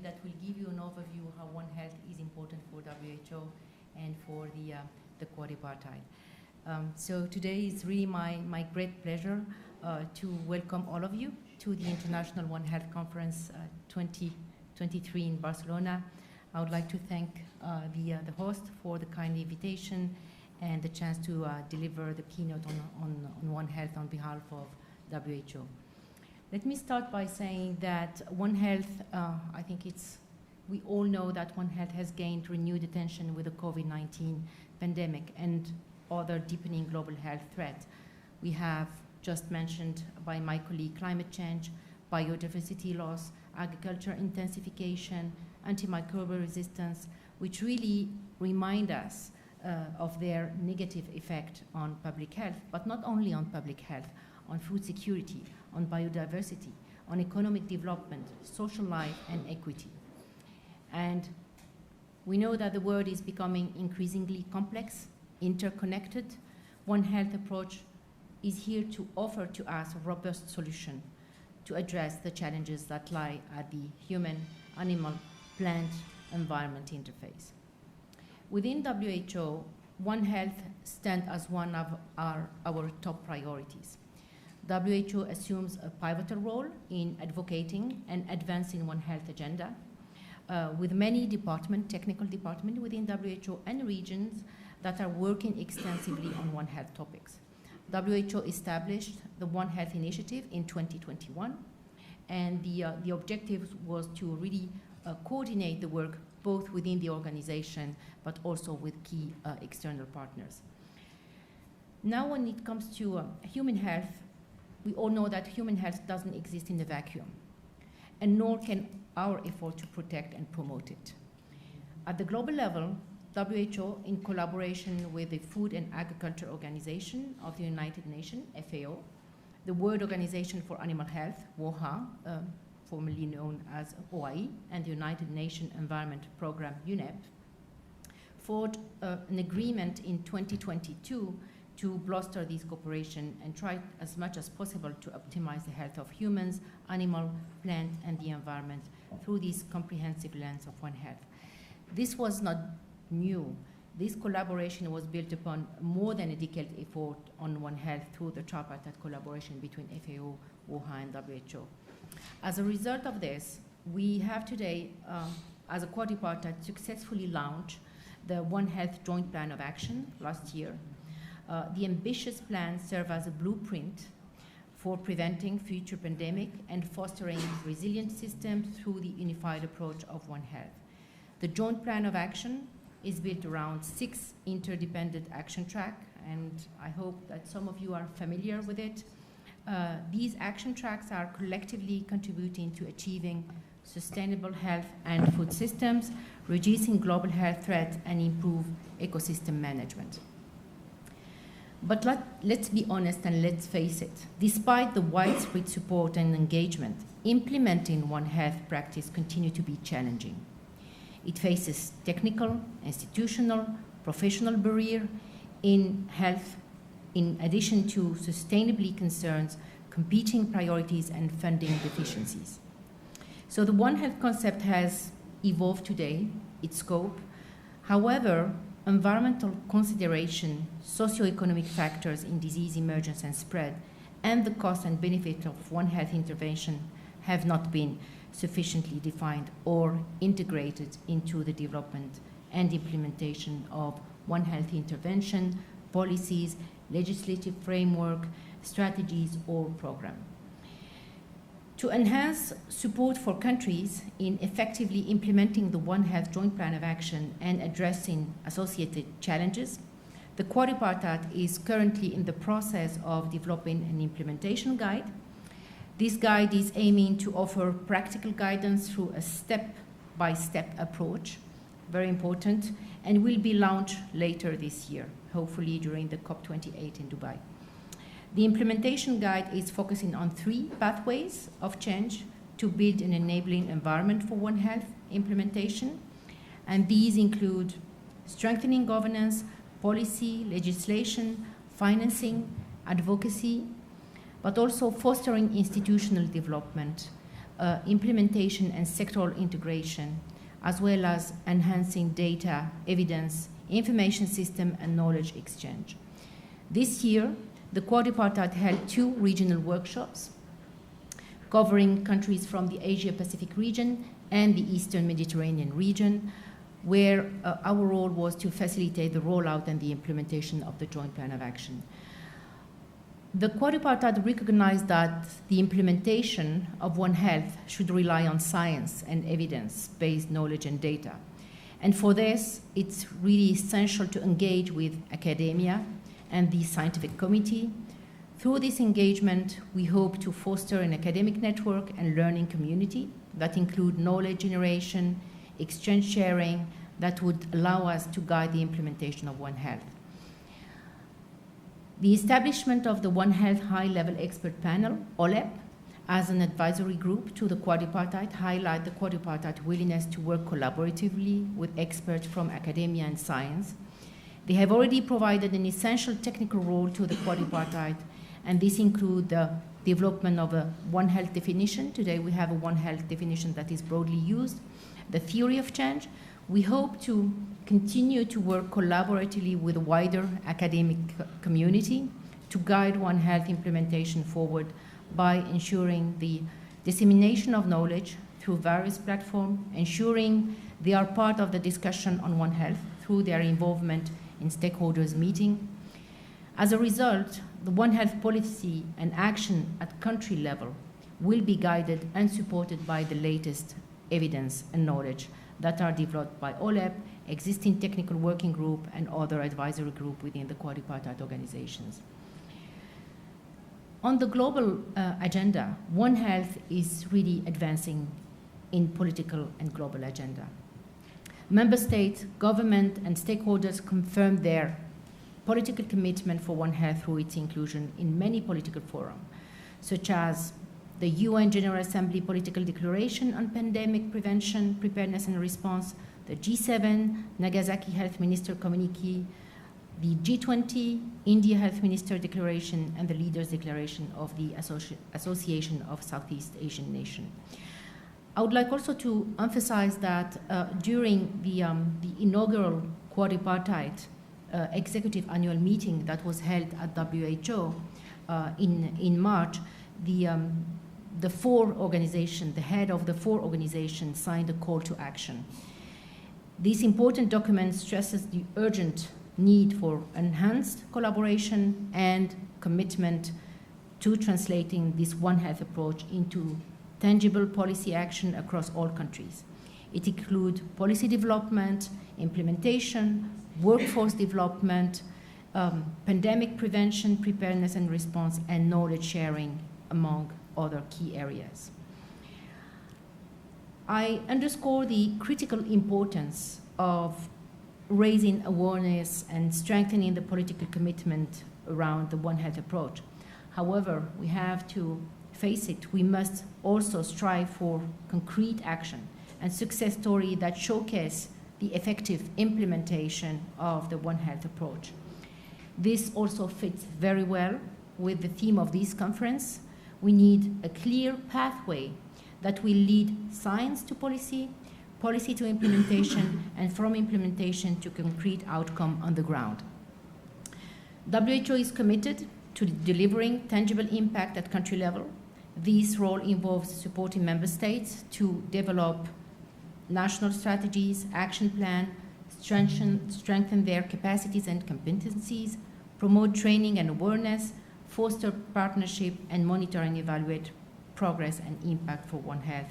that will give you an overview how One Health is important for WHO and for the quadripartite. So today is really my great pleasure to welcome all of you to the International One Health Conference 2023 in Barcelona. I would like to thank the host for the kind invitation and the chance to deliver the keynote on One Health on behalf of WHO. Let me start by saying that One Health, I think we all know that One Health has gained renewed attention with the COVID-19 pandemic and other deepening global health threats. We have just mentioned by my colleague climate change, biodiversity loss, agriculture intensification, antimicrobial resistance, which really remind us of their negative effect on public health, but not only on public health, on food security, on biodiversity, on economic development, social life, and equity. And we know that the world is becoming increasingly complex, interconnected. One Health approach is here to offer to us a robust solution to address the challenges that lie at the human, animal, plant, environment interface. Within WHO, One Health stands as one of our top priorities. WHO assumes a pivotal role in advocating and advancing One Health agenda, with many technical departments within WHO and regions that are working extensively on One Health topics. WHO established the One Health initiative in 2021, and the objective was to really coordinate the work both within the organization but also with key external partners. Now when it comes to human health, we all know that human health doesn't exist in a vacuum, and nor can our effort to protect and promote it. At the global level, WHO, in collaboration with the Food and Agriculture Organization of the United Nations, FAO, the World Organization for Animal Health, WOHA, formerly known as OIE, and the United Nations Environment Programme, UNEP, forged an agreement in 2022 to bolster this cooperation and try as much as possible to optimize the health of humans, animal, plant, and the environment through this comprehensive lens of One Health. This was not new. This collaboration was built upon more than a decade effort on One Health through the tripartite collaboration between FAO, WOHA, and WHO. As a result of this, we have today, as a quadripartite, successfully launched the One Health Joint Plan of Action last year. The ambitious plan serves as a blueprint for preventing future pandemic and fostering resilient systems through the unified approach of One Health. The Joint Plan of Action is built around 6 interdependent action tracks, and I hope that some of you are familiar with it. These action tracks are collectively contributing to achieving sustainable health and food systems, reducing global health threats, and improve ecosystem management. But let's be honest and let's face it. Despite the widespread support and engagement, implementing One Health practice continues to be challenging. It faces technical, institutional, professional barriers in health, in addition to sustainability concerns, competing priorities, and funding deficiencies. So the One Health concept has evolved today, its scope. However, environmental consideration, socioeconomic factors in disease emergence and spread, and the cost and benefit of One Health intervention have not been sufficiently defined or integrated into the development and implementation of One Health intervention, policies, legislative framework, strategies, or program. To enhance support for countries in effectively implementing the One Health Joint Plan of Action and addressing associated challenges, the quadripartite is currently in the process of developing an implementation guide. This guide is aiming to offer practical guidance through a step-by-step approach, very important, and will be launched later this year, hopefully during the COP28 in Dubai. The implementation guide is focusing on 3 pathways of change to build an enabling environment for One Health implementation, and these include strengthening governance, policy, legislation, financing, advocacy, but also fostering institutional development implementation and sectoral integration, as well as enhancing data, evidence, information system, and knowledge exchange. This year, the quadripartite held 2 regional workshops covering countries from the Asia-Pacific region and the Eastern Mediterranean region, where our role was to facilitate the rollout and the implementation of the Joint Plan of Action. The quadripartite recognized that the implementation of One Health should rely on science and evidence-based knowledge and data. And for this, it's really essential to engage with academia and the scientific community. Through this engagement, we hope to foster an academic network and learning community that include knowledge generation, exchange sharing, that would allow us to guide the implementation of One Health. The establishment of the One Health High-Level Expert Panel, OLEP, as an advisory group to the quadripartite highlight the quadripartite willingness to work collaboratively with experts from academia and science. They have already provided an essential technical role to the quadripartite, and this includes the development of a One Health definition. Today we have a One Health definition that is broadly used. The theory of change. We hope to continue to work collaboratively with a wider academic community to guide One Health implementation forward by ensuring the dissemination of knowledge through various platforms, ensuring they are part of the discussion on One Health through their involvement in stakeholders' meeting. As a result, the One Health policy and action at country level will be guided and supported by the latest evidence and knowledge that are developed by OLEP, existing technical working group, and other advisory group within the quadripartite organizations. On the global agenda, One Health is really advancing in political and global agenda. Member states, government, and stakeholders confirmed their political commitment for One Health through its inclusion in many political forums, such as the UN General Assembly Political Declaration on Pandemic Prevention, Preparedness and Response, the G7 Nagasaki Health Minister Communique, the G20 India Health Minister Declaration, and the Leaders Declaration of the Association of Southeast Asian Nations. I would like also to emphasize that during the inaugural quadripartite executive annual meeting that was held at WHO in March, the 4 organizations, the head of the 4 organizations signed a call to action. This important document stresses the urgent need for enhanced collaboration and commitment to translating this One Health approach into tangible policy action across all countries. It includes policy development, implementation, workforce development, pandemic prevention, preparedness and response, and knowledge sharing, among other key areas. I underscore the critical importance of raising awareness and strengthening the political commitment around the One Health approach. However, we have to face it. We must also strive for concrete action and success stories that showcase the effective implementation of the One Health approach. This also fits very well with the theme of this conference. We need a clear pathway that will lead science to policy, policy to implementation, and from implementation to concrete outcome on the ground. WHO is committed to delivering tangible impact at country level. This role involves supporting member states to develop national strategies, action plan, strengthen their capacities and competencies, promote training and awareness, foster partnership, and monitor and evaluate progress and impact for One Health,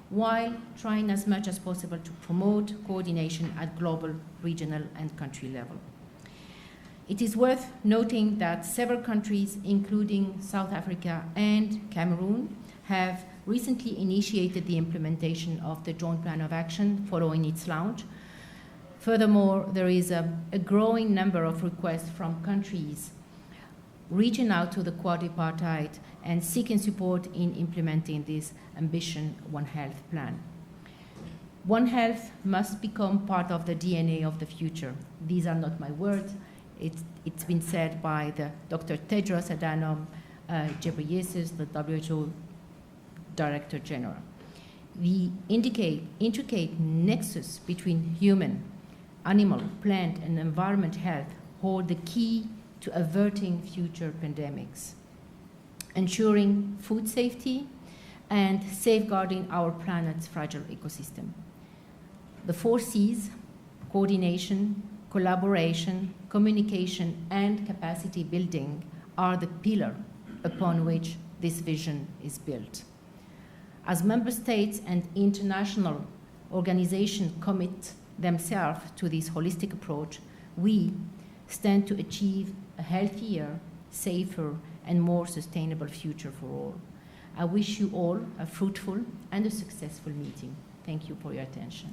while trying as much as possible to promote coordination at global, regional, and country level. It is worth noting that several countries, including South Africa and Cameroon, have recently initiated the implementation of the Joint Plan of Action following its launch. Furthermore, there is a growing number of requests from countries reaching out to the quadripartite and seeking support in implementing this ambition One Health plan. One Health must become part of the DNA of the future. These are not my words. It's been said by the Dr. Tedros Adhanom Ghebreyesus, the WHO Director General. The intricate nexus between human, animal, plant, and environment health hold the key to averting future pandemics, ensuring food safety, and safeguarding our planet's fragile ecosystem. The 4 C's, coordination, collaboration, communication, and capacity building, are the pillar upon which this vision is built. As member states and international organizations commit themselves to this holistic approach, we stand to achieve a healthier, safer, and more sustainable future for all. I wish you all a fruitful and a successful meeting. Thank you for your attention.